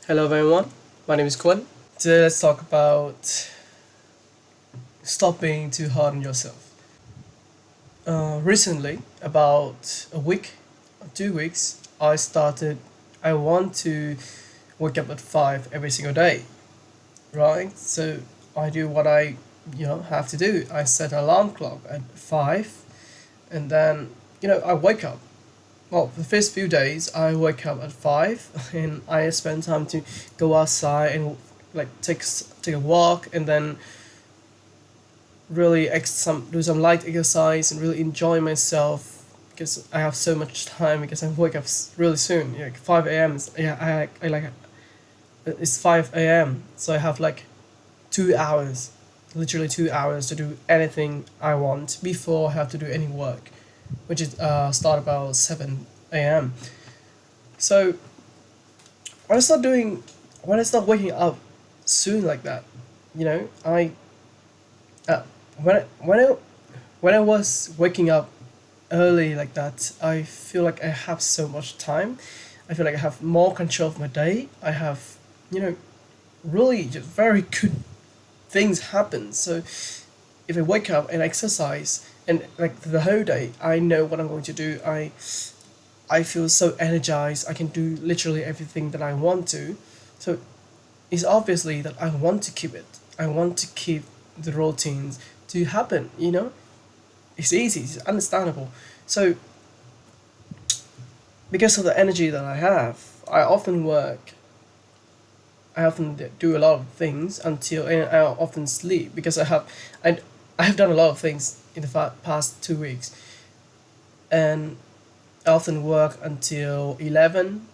Hello everyone, my name is Quinn. Today let's talk about stop being too hard on yourself. Recently, about a week, 2 weeks, I want to wake up at 5 every single day, right? So I do what I have to do. I set an alarm clock at 5 and then I wake up. Well, the first few days I wake up at 5 and I spend time to go outside and like take a walk and then really do some light exercise and really enjoy myself because I have so much time because I wake up really soon, like 5 a.m. Yeah, I like it's 5 a.m. So I have like 2 hours, literally 2 hours to do anything I want before I have to do any work, which is start about 7 a.m. So when I start doing, when I start waking up soon like that, you know, I uh, when I, when I when I was waking up early like that, I feel like I have so much time. I feel like I have more control of my day. I have, you know, really just very good things happen. So if I wake up and exercise and like the whole day, I know what I'm going to do. I feel so energized. I can do literally everything that I want to. So it's obviously that I want to keep it. I want to keep the routines to happen, you know? It's easy, it's understandable. So because of the energy that I have, I often work. I often do a lot of things until and I often sleep because I I have done a lot of things in the past 2 weeks, and I often work until 11,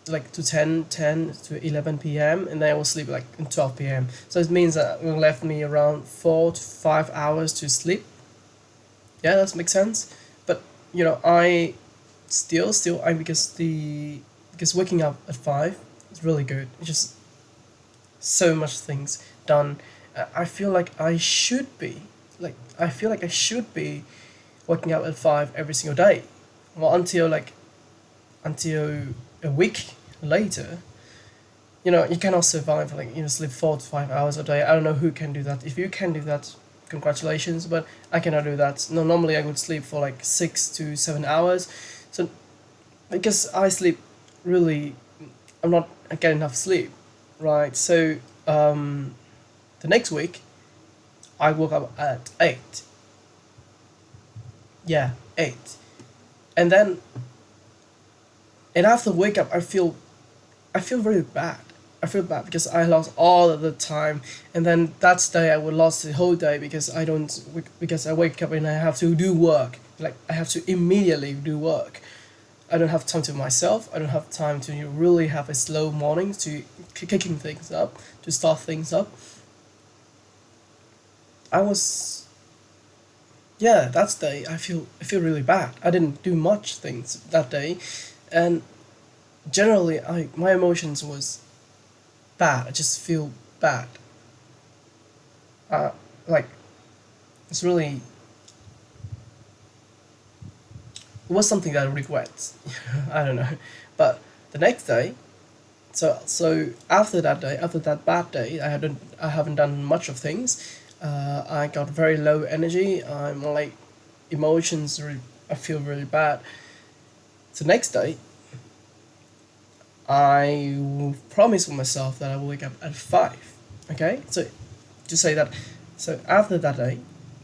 like to 10 to 11 p.m., and then I will sleep like in 12 p.m. So it means that it will left me around 4 to 5 hours to sleep. Yeah, that makes sense. But I still I because waking up at 5 is really good. It's just so much things done. I feel like I feel like I should be waking up at 5 every single day. Well, until a week later, you cannot survive like sleep 4 to 5 hours a day. I don't know who can do that. If you can do that, congratulations. But I cannot do that. No, normally I would sleep for like 6 to 7 hours. So because I sleep really, I'm not getting enough sleep, right? So the next week I woke up at 8. Yeah, 8, and then and after wake up I feel very bad. I feel bad because I lost all of the time, and then that day I would lost the whole day because I don't because I wake up and I have to do work. Like I have to immediately do work. I don't have time to myself. I don't have time to really have a slow morning to kicking things up, to start things up. I was yeah, that day I feel really bad. I didn't do much things that day, and generally I my emotions was bad. I just feel bad. Uh, like it's really it was something that I regret. I don't know, but the next day, so after that day, after that bad day, I haven't done much of things. I got very low energy. I'm like emotions. I feel really bad. The next day, I will promise myself that I will wake up at 5. Okay, so to say that, so after that day,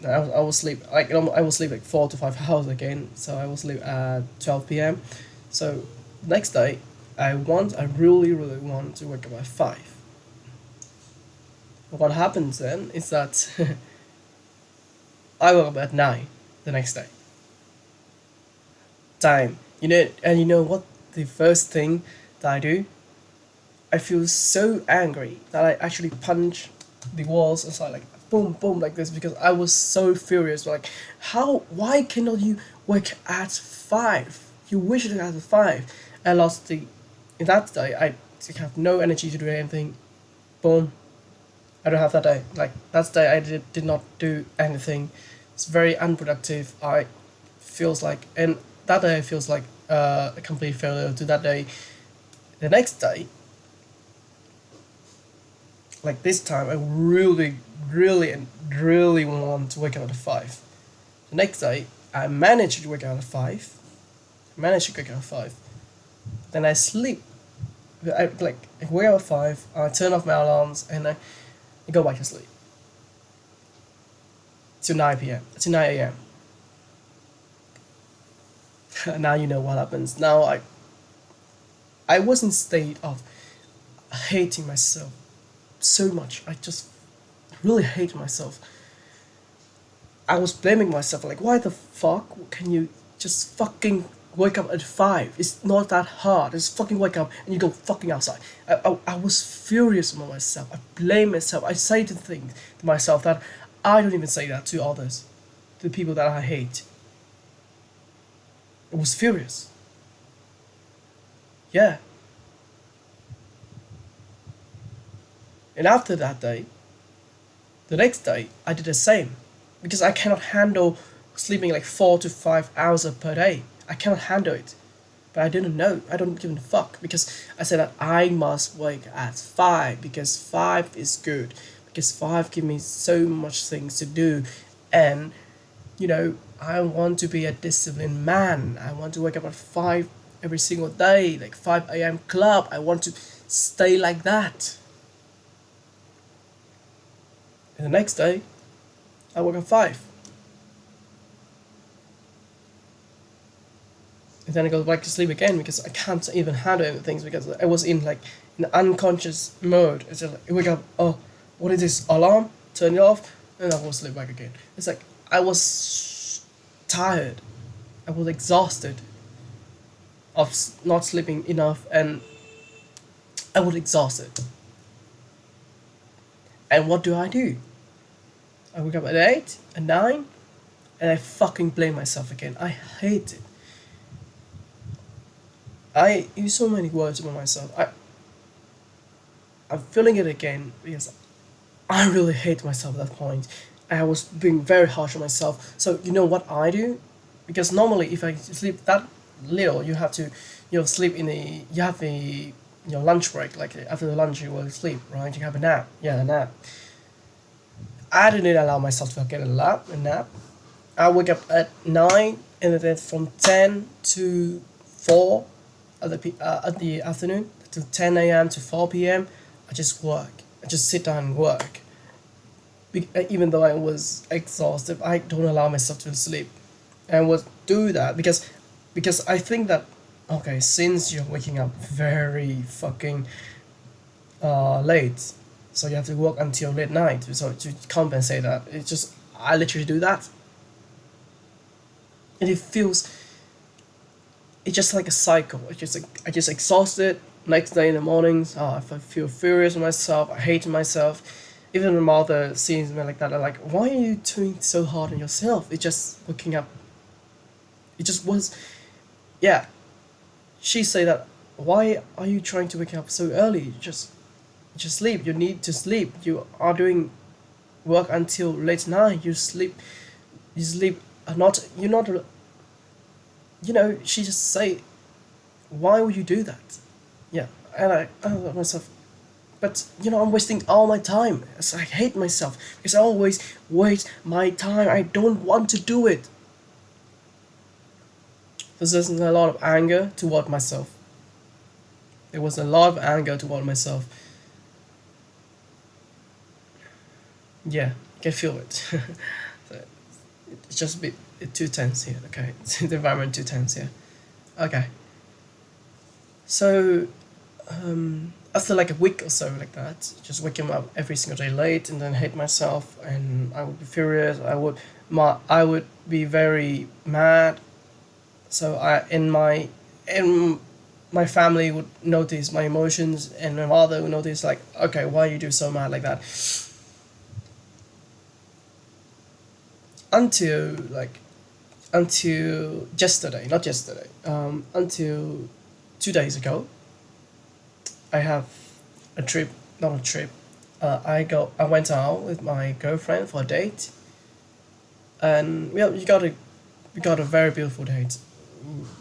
I will sleep like I will sleep like 4 to 5 hours again. So I will sleep at 12 p.m. So next day, I really want to wake up at 5. What happens then is that I woke up at 9 the next day. Time, and you know what? The first thing that I do, I feel so angry that I actually punch the walls inside like boom boom like this because I was so furious. Like, why cannot you wake at 5? You wish to at 5. I lost the in that day I have no energy to do anything. Boom. I don't have that day. Like that day I did not do anything. It's very unproductive. I feels like and that day feels like a complete failure to that day. The next day like this time, I really, really, and really want to wake up at 5. The next day, I managed to wake up at 5. I managed to wake up at 5. Then I sleep. I wake up at 5, I turn off my alarms, and I go back to sleep. To 9 p.m. To 9 a.m. Now you know what happens. Now I was in state of hating myself so much. I just really hate myself. I was blaming myself like, why the fuck can you just fucking wake up at 5? It's not that hard. Just fucking wake up and you go fucking outside. I was furious with myself. I blame myself. I say the things to myself that I don't even say that to others, to the people that I hate. I was furious. Yeah. And after that day, the next day, I did the same. Because I cannot handle sleeping like 4 to 5 hours per day. I cannot handle it. But I didn't know. I don't give a fuck. Because I said that I must wake at 5. Because 5 is good. Because 5 give me so much things to do. And, you know, I want to be a disciplined man. I want to wake up at 5 every single day. Like 5 a.m. club. I want to stay like that. And the next day, I woke up 5. And then I go back to sleep again because I can't even handle anything because I was in like an unconscious mode. It's just like, I wake up, oh, what is this? Alarm? Turn it off, and I will sleep back again. It's like I was tired. I was exhausted of not sleeping enough, and I was exhausted. And what do? I wake up at 8, at 9, and I fucking blame myself again. I hate it. I use so many words about myself. I'm feeling it again because I really hate myself at that point. I was being very harsh on myself. So you know what I do? Because normally if I sleep that little, you have to, sleep in the, you have the, lunch break. Like after the lunch, you will sleep, right? You have a nap. Yeah, a nap. I didn't allow myself to get a nap. I wake up at 9 and then from 10 to 4 at the afternoon to 10 a.m. to 4 p.m. I just work. I just sit down and work. Even though I was exhausted, I don't allow myself to sleep. And I would do that because I think that okay, since you're waking up very fucking late, so you have to work until late night. So to compensate that, it's just I literally do that, and it's just like a cycle. It's just like I just exhausted. Next day in the mornings, I feel furious with myself. I hate myself. Even my mother sees me like that. I'm like, why are you doing so hard on yourself? It's just waking up. It just was, yeah. She say that. Why are you trying to wake up so early? Just sleep. You need to sleep. You are doing work until late night. You sleep. You sleep. Not. You're not. She just say, why would you do that? Yeah, and I thought myself, but I'm wasting all my time. So I hate myself because I always waste my time. I don't want to do it. There's a lot of anger toward myself. There was a lot of anger toward myself. Yeah, I can feel it. So it's just a bit too tense here. Okay, the environment too tense here. Okay. So after like a week or so like that, just waking up every single day late and then hate myself, and I would be furious. I would be very mad. So my family would notice my emotions, and my mother would notice like, okay, why you do so mad like that? Until yesterday, not yesterday, until 2 days ago, I have a trip, not a trip. I went out with my girlfriend for a date, and we got a very beautiful date.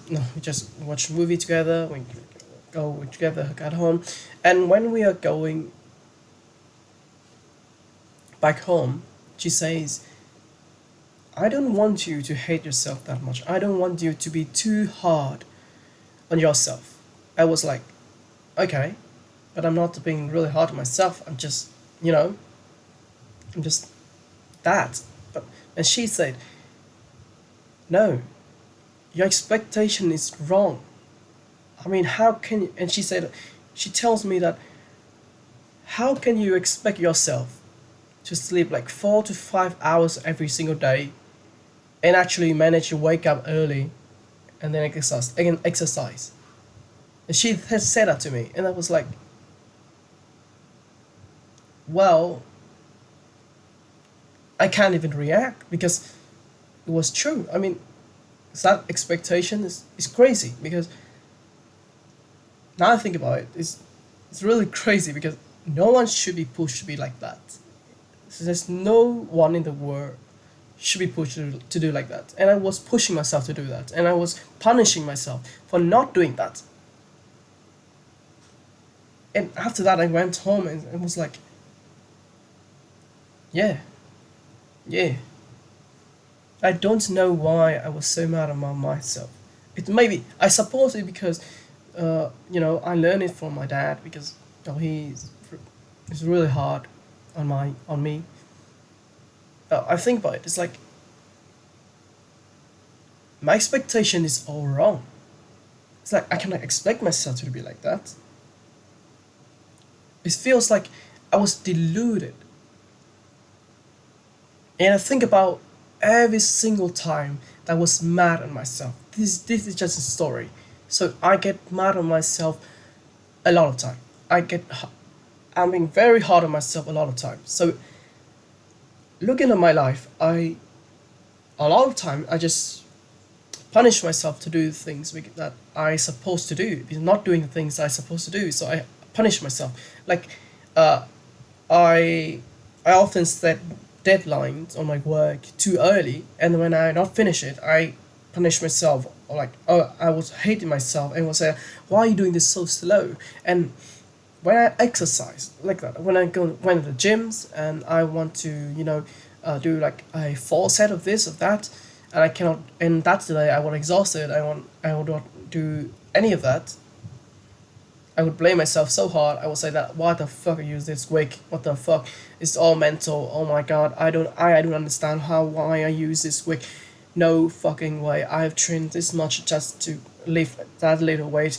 No, we just watched a movie together. We go together at home, and when we are going back home, she says, I don't want you to hate yourself that much. I don't want you to be too hard on yourself. I was like, okay, but I'm not being really hard on myself. I'm just, you know, I'm just that. But and she said, no, your expectation is wrong. I mean, how can you, and she said, she tells me that how can you expect yourself to sleep like 4 to 5 hours every single day and actually manage to wake up early and then exercise. And she has said that to me, and I was like, well, I can't even react because it was true. I mean, that expectation is crazy because now I think about it, it's really crazy because no one should be pushed to be like that. So there's no one in the world should be pushed to do like that. And I was pushing myself to do that. And I was punishing myself for not doing that. And after that, I went home and was like, yeah, yeah. I don't know why I was so mad about myself. It maybe I suppose it because, I learned it from my dad because he's really hard on me. I think about it. It's like my expectation is all wrong. It's like I cannot expect myself to be like that. It feels like I was deluded. And I think about every single time that I was mad at myself. This is just a story. So I get mad at myself a lot of time. I'm being very hard on myself a lot of time. So looking at my life, a lot of time I just punish myself to do things that I supposed to do. Because not doing the things I supposed to do. So I punish myself. Like, I I often set deadlines on my work too early, and when I not finish it, I punish myself. Or like, oh, I was hating myself and was say, why are you doing this so slow? And when I exercise like that, when I went to the gyms and I want to, do like a full set of this of that, and I cannot. And that day I was exhausted. I would not do any of that. I would blame myself so hard. I would say that why the fuck are you this weak? What the fuck? It's all mental. Oh my god. I don't understand why I use this week. No fucking way. I've trained this much just to lift that little weight.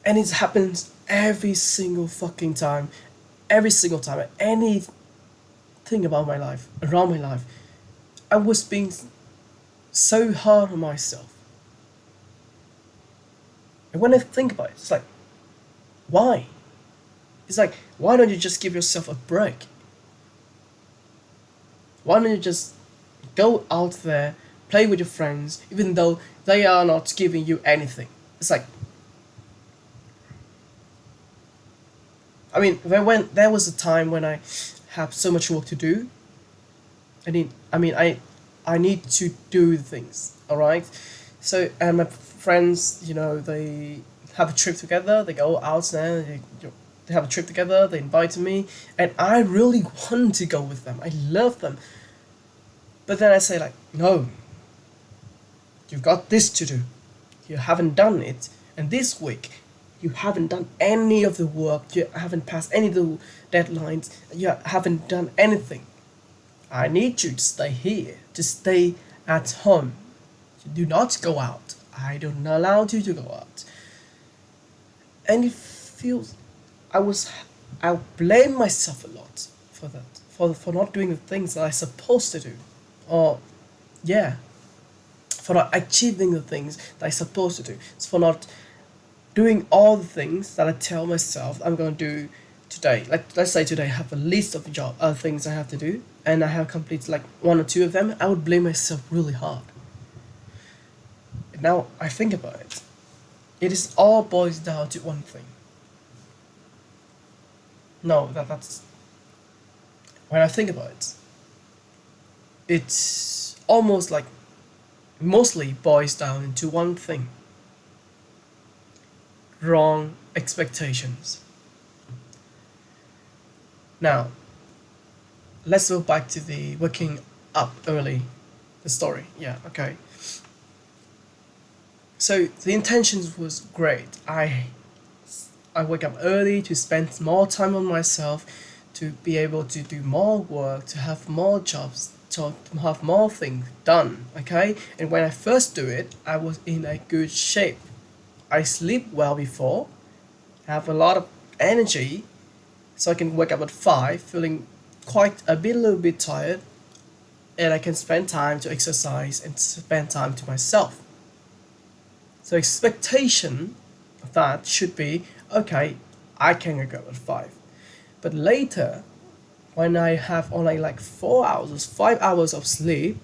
And it happens every single fucking time. Every single time. Anything about my life, around my life. I was being so hard on myself. And when I think about it, it's like, why? It's like, why don't you just give yourself a break? Why don't you just go out there, play with your friends, even though they are not giving you anything? It's like, I mean, there was a time when I have so much work to do. I need to do things, all right? So, and my friends, they have a trip together. They go out there. They have a trip together. They invite me, and I really want to go with them. I love them, but then I say like, no. You've got this to do. You haven't done it, and this week, you haven't done any of the work. You haven't passed any of the deadlines. You haven't done anything. I need you to stay here, to stay at home. Do not go out. I don't allow you to go out. And it feels I blame myself a lot for that. For not doing the things that I supposed to do. Or yeah. For not achieving the things that I supposed to do. It's for not doing all the things that I tell myself I'm gonna do today. Like let's say today I have a list of things I have to do and I have completed like one or two of them, I would blame myself really hard. Now I think about it. It is all boils down to one thing. No, that's when I think about it. It's almost like mostly boils down into one thing. Wrong expectations. Now, let's go back to the waking up early, the story. Yeah, okay. So the intentions was great. I wake up early to spend more time on myself, to be able to do more work, to have more jobs, to have more things done. Okay, and when I first do it, I was in a good shape. I sleep well before, have a lot of energy, so I can wake up at 5 feeling quite a bit, a little bit tired, and I can spend time to exercise and spend time to myself. So expectation of that should be okay, I can wake up at 5. But later, when I have only like 4 hours, 5 hours of sleep,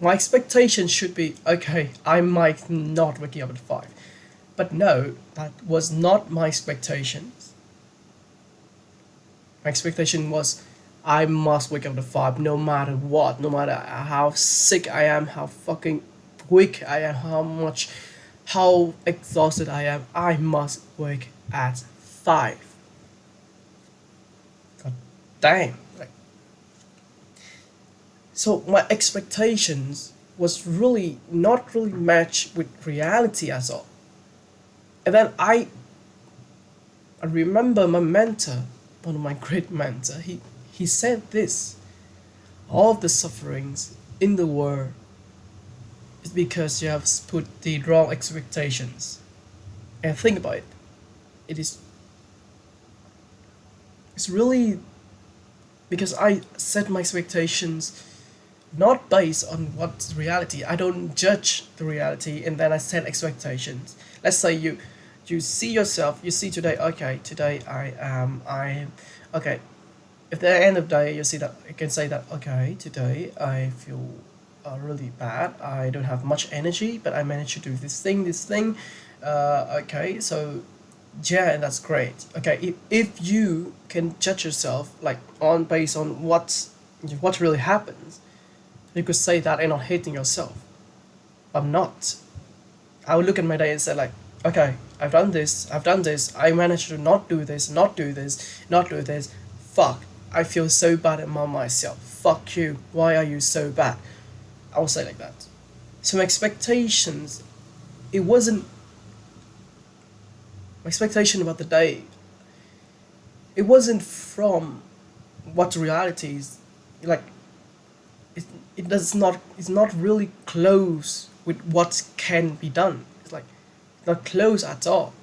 my expectation should be okay, I might not waking up at 5. But no, that was not my expectations. My expectation was I must wake up at 5 no matter what, no matter how sick I am, how fucking weak I am, how exhausted I am, I must wake at 5. God damn. Like, so my expectations was really not really matched with reality at all. And then I remember my mentor, one of my great mentor, he said this: all of the sufferings in the world is because you have put the wrong expectations. And think about it. It is it's really because I set my expectations not based on what's reality. I don't judge the reality and then I set expectations. Let's say you see yourself, you see today, okay, today I okay. If at the end of the day you see that you can say that okay, today I feel really bad. I don't have much energy, but I managed to do this thing. Okay, so yeah, and that's great. Okay, if you can judge yourself like on based on what really happens, you could say that and not hating yourself. I'm not. I would look at my day and say like, okay, I've done this, I managed to not do this, not do this, not do this. Fuck, I feel so bad about myself. Fuck you. Why are you so bad? I will say like that. So my expectations, it wasn't my expectation about the day. It wasn't from what reality is like. It, it does not. It's not really close with what can be done. It's like not close at all.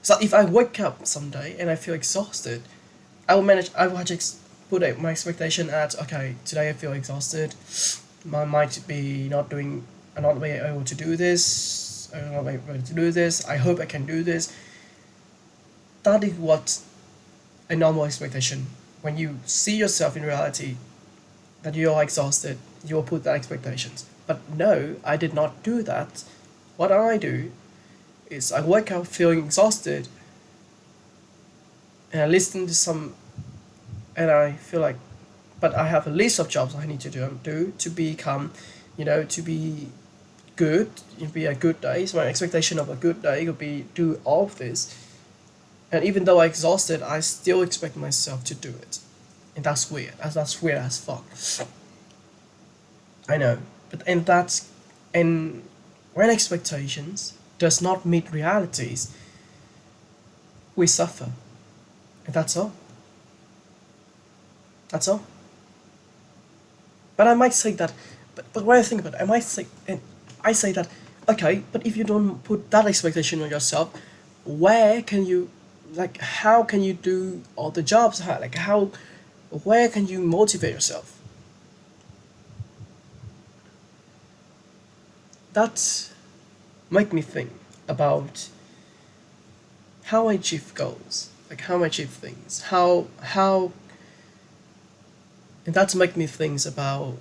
So if I wake up someday and I feel exhausted, I will manage. I will just put my expectation at okay. Today I feel exhausted. I might be not doing. I'm not able to do this. I'm not able to do this. I hope I can do this. That is what a normal expectation. When you see yourself in reality, that you are exhausted, you will put that expectations. But no, I did not do that. What I do is I wake up feeling exhausted and I listen to some and I feel like but I have a list of jobs I need to do to become, to be good, to be a good day. So my expectation of a good day would be do all of this. And even though I'm exhausted, I still expect myself to do it. And that's weird. That's weird as fuck. I know. And when expectations does not meet realities, we suffer. And that's all. That's all. But I might say that, but when I think about it, I say that, okay, but if you don't put that expectation on yourself, where can you, like, how can you do all the jobs? Where can you motivate yourself? That make me think about how I achieve goals, like how I achieve things, and that's make me think about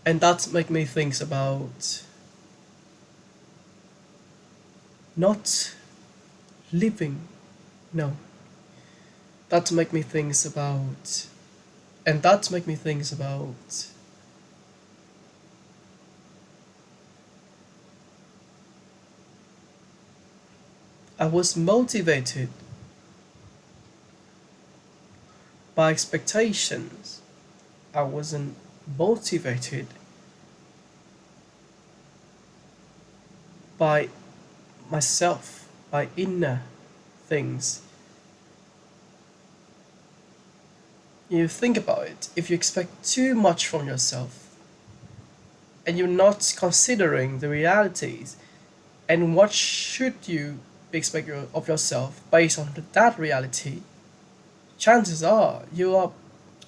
and that make me think about not living. No, that make me think about, and that make me think about I was motivated by expectations. I wasn't motivated by myself, by inner things. You think about it, if you expect too much from yourself and you're not considering the realities and what should you expect of yourself based on that reality, chances are you are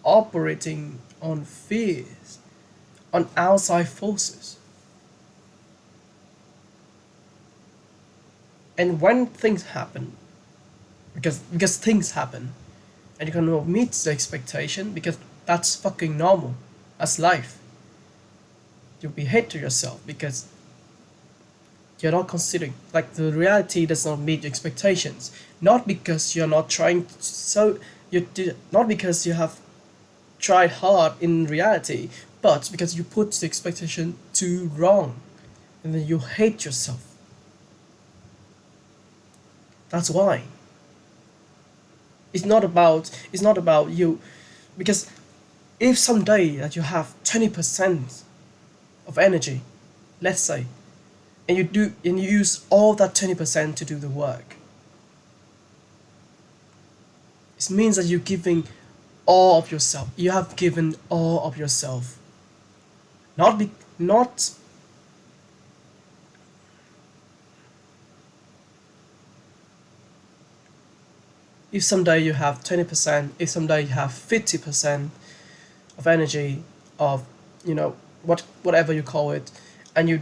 operating on fears, on outside forces. And when things happen, because things happen, and you cannot meet the expectation because that's fucking normal. That's life. You'll be hate to yourself because you're not considering like the reality does not meet your expectations. Not because you're not trying so you did not because you have tried hard in reality, but because you put the expectation too wrong, and then you hate yourself. That's why. It's not about you, because if someday that you have 20% of energy, let's say, and you use all that 20% to do the work, it means that you're giving all of yourself. You have given all of yourself. Not if someday you have 20%, if someday you have 50% of energy, of whatever you call it, and you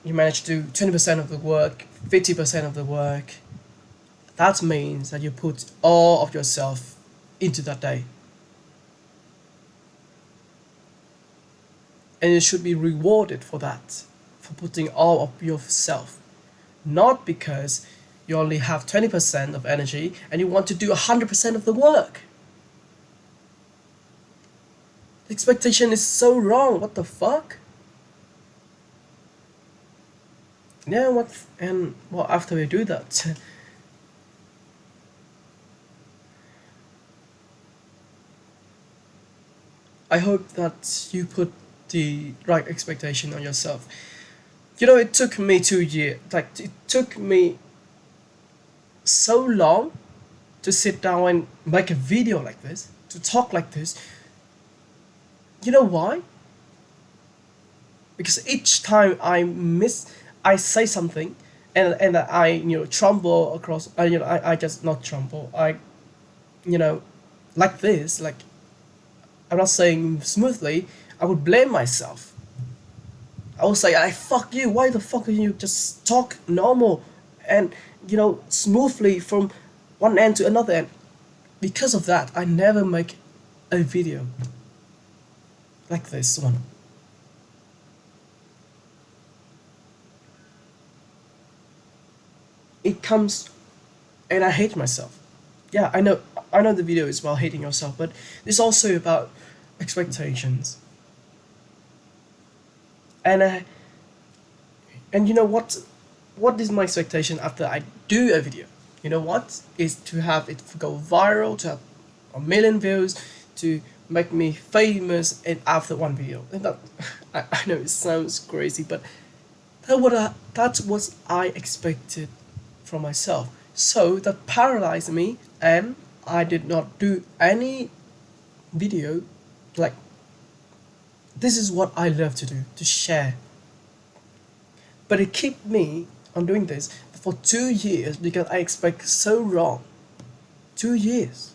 manage to do 20% of the work, 50% of the work, that means that you put all of yourself into that day. And you should be rewarded for that, for putting all of yourself. Not because you only have 20% of energy and you want to do 100% of the work. The expectation is so wrong. What the fuck? Yeah, well, after we do that, I hope that you put the right expectation on yourself. It took me 2 years. Like, it took me so long to sit down and make a video like this, to talk like this. You know why? Because each time I say something, and I tremble across. I just not tremble. You know, like this, like I'm not saying smoothly. I would blame myself. I would say, "I fuck you. Why the fuck are you just talk normal, and smoothly from one end to another end?" Because of that, I never make a video like this one. It comes, and I hate myself. Yeah, I know the video is about hating yourself, but it's also about expectations. And and you know what is my expectation after I do a video? You know what is to have it go viral, to have a million views, to make me famous, and after one video. And that, I know it sounds crazy, but that's what I expected from myself. So that paralyzed me, and I did not do any video. Like, this is what I love to do, to share. But it kept me on doing this for 2 years because I expect so wrong. 2 years.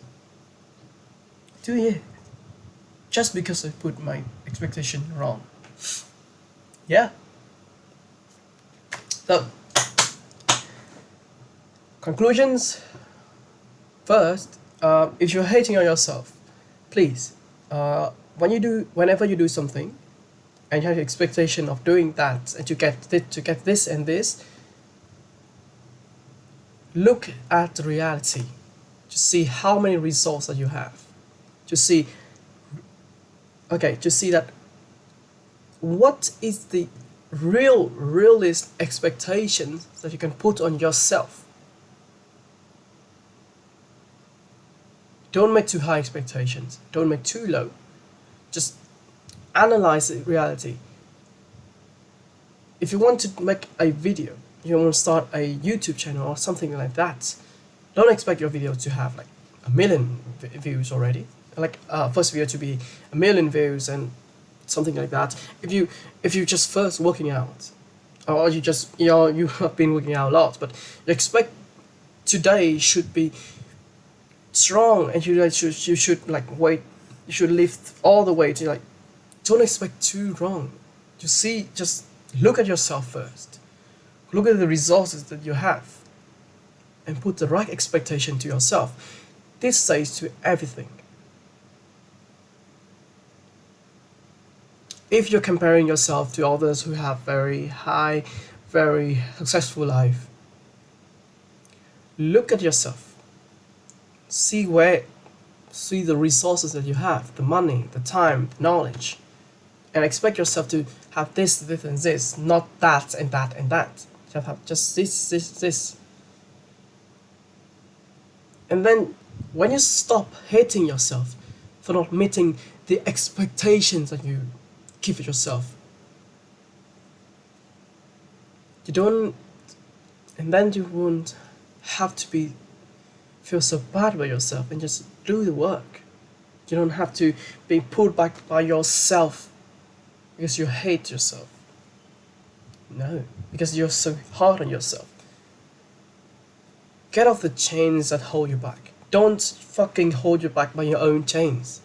2 years. Just because I put my expectation wrong. Yeah. So, conclusions. First, if you're hating on yourself, please, whenever you do something, and you have the expectation of doing that, and to get this and this, look at the reality, to see how many results that you have, to see, to see that what is the realist expectations that you can put on yourself. Don't make too high expectations. Don't make too low. Just analyze the reality. If you want to make a video, you want to start a YouTube channel or something like that, don't expect your video to have like a million views already. Like first video to be a million views and something like that. If you just first working out, or you just you have been working out a lot, but you expect today should be strong, and you should like wait, you should lift all the way to like, don't expect too wrong. Just look at yourself first. Look at the resources that you have and put the right expectation to yourself. This says to everything. If you're comparing yourself to others who have very high, very successful life, look at yourself. See the resources that you have, the money, the time, the knowledge, and expect yourself to have this, and this, not that and that and that. You have just this. And then when you stop hating yourself for not meeting the expectations that you give yourself, and then you won't have to feel so bad about yourself and just do the work. You don't have to be pulled back by yourself because you hate yourself. No, because you're so hard on yourself. Get off the chains that hold you back. Don't fucking hold you back by your own chains.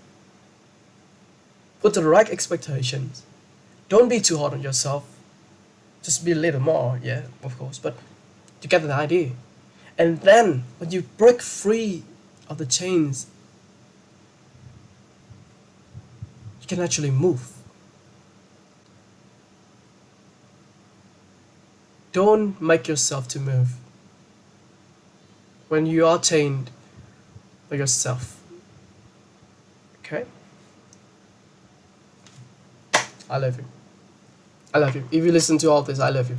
Put the right expectations. Don't be too hard on yourself. Just be a little more, yeah, of course, but you get the idea. And then, when you break free of the chains, you can actually move. Don't make yourself to move when you are chained by yourself. Okay? I love you. I love you. If you listen to all this, I love you.